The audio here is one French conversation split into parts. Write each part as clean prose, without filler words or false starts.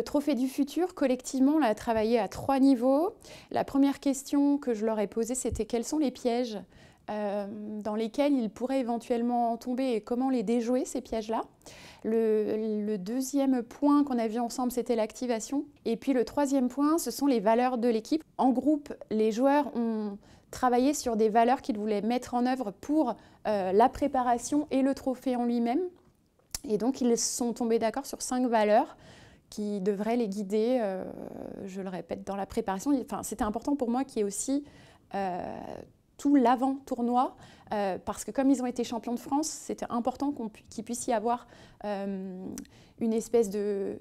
Trophée du futur, collectivement, on a travaillé à 3 niveaux. La première question que je leur ai posée, c'était quels sont les pièges dans lesquels ils pourraient éventuellement tomber et comment les déjouer, ces pièges-là. Le deuxième point qu'on a vu ensemble, c'était l'activation. Et puis le troisième point, ce sont les valeurs de l'équipe. En groupe, les joueurs ont travaillé sur des valeurs qu'ils voulaient mettre en œuvre pour la préparation et le trophée en lui-même. Et donc, ils sont tombés d'accord sur 5 valeurs qui devraient les guider, je le répète, dans la préparation. Enfin, c'était important pour moi qu'il y ait aussi tout l'avant-tournoi, parce que comme ils ont été champions de France, c'était important qu'il puisse y avoir une espèce de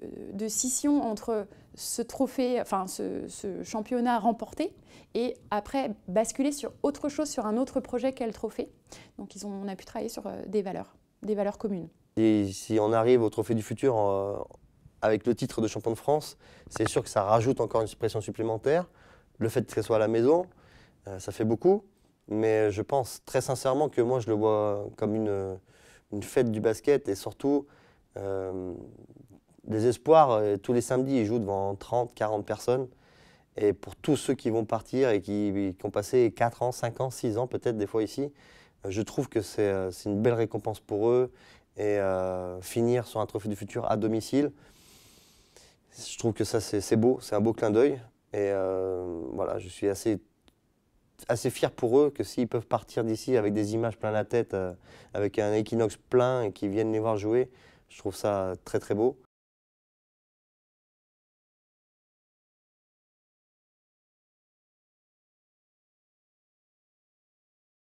scission entre ce trophée, enfin ce championnat remporté, et après basculer sur autre chose, sur un autre projet qu'est le trophée. Donc on a pu travailler sur des valeurs communes. Et si on arrive au Trophée du futur avec le titre de champion de France, c'est sûr que ça rajoute encore une pression supplémentaire. Le fait que ce soit à la maison, ça fait beaucoup. Mais je pense très sincèrement que moi, je le vois comme une fête du basket et surtout des espoirs. Tous les samedis, ils jouent devant 30, 40 personnes. Et pour tous ceux qui vont partir et qui ont passé 4 ans, 5 ans, 6 ans peut-être des fois ici, je trouve que c'est une belle récompense pour eux. Et finir sur un Trophée du futur à domicile, je trouve que ça c'est beau, c'est un beau clin d'œil. Et voilà, je suis assez fier pour eux que s'ils peuvent partir d'ici avec des images plein la tête, avec un Equinox plein et qu'ils viennent les voir jouer, je trouve ça très très beau.